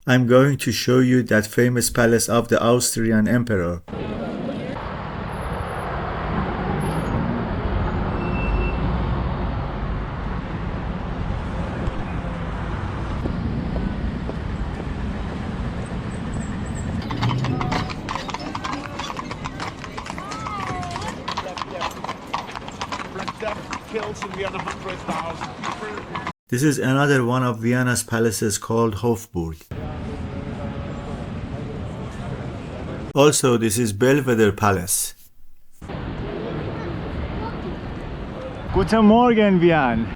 I'm going to show you that famous palace of the Austrian Emperor. This is another one of Vienna's palaces called Hofburg. Also, this is Belvedere Palace. Guten Morgen, Vienna.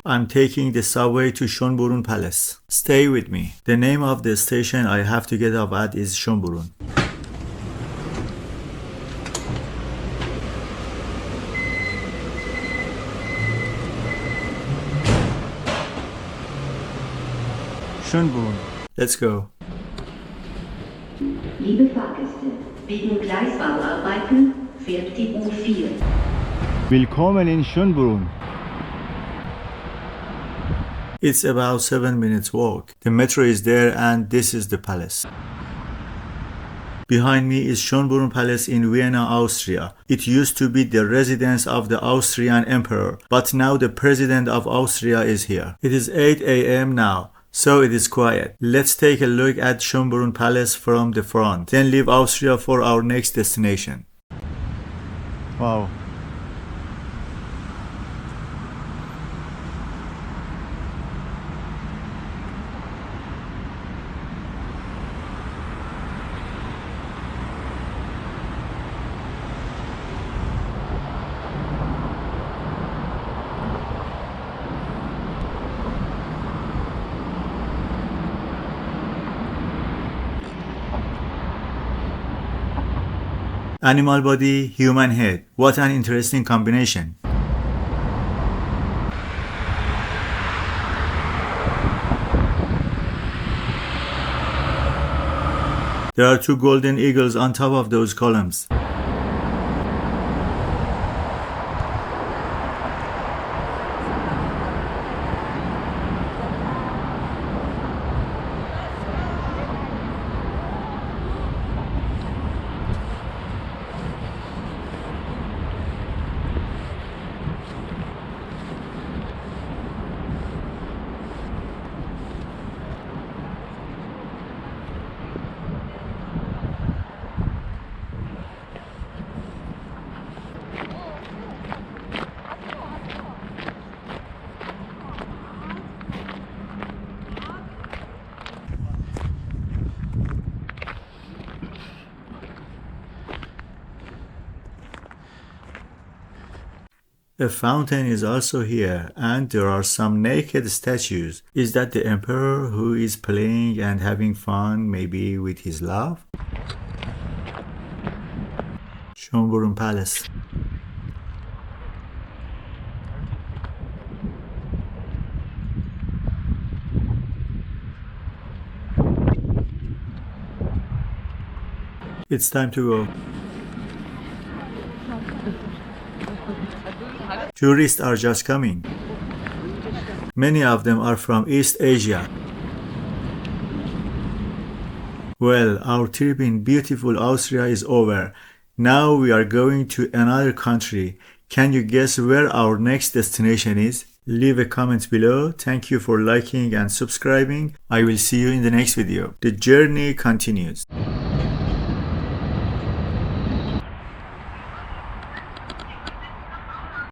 I'm taking the subway to Schönbrunn Palace. Stay with me. The name of the station I have to get off at is Schönbrunn. Schönbrunn. Let's go. Liebe Fahrgäste, wegen Gleisbauarbeiten fährt die U4. Willkommen in Schönbrunn. It's about 7 minutes walk. The metro is there and this is the palace. Behind me is Schönbrunn Palace in Vienna, Austria. It used to be the residence of the Austrian Emperor, but now the President of Austria is here. It is 8 a.m. now, so it is quiet. Let's take a look at Schönbrunn Palace from the front, then leave Austria for our next destination. Wow. Animal body, human head. What an interesting combination. There are two golden eagles on top of those columns. A fountain is also here, and there are some naked statues. Is that the emperor who is playing and having fun, maybe with his love? Schönbrunn Palace. It's time to go. Tourists are just coming. Many of them are from East Asia. Well, our trip in beautiful Austria is over. Now we are going to another country. Can you guess where our next destination is? Leave a comment below. Thank you for liking and subscribing. I will see you in the next video. The journey continues.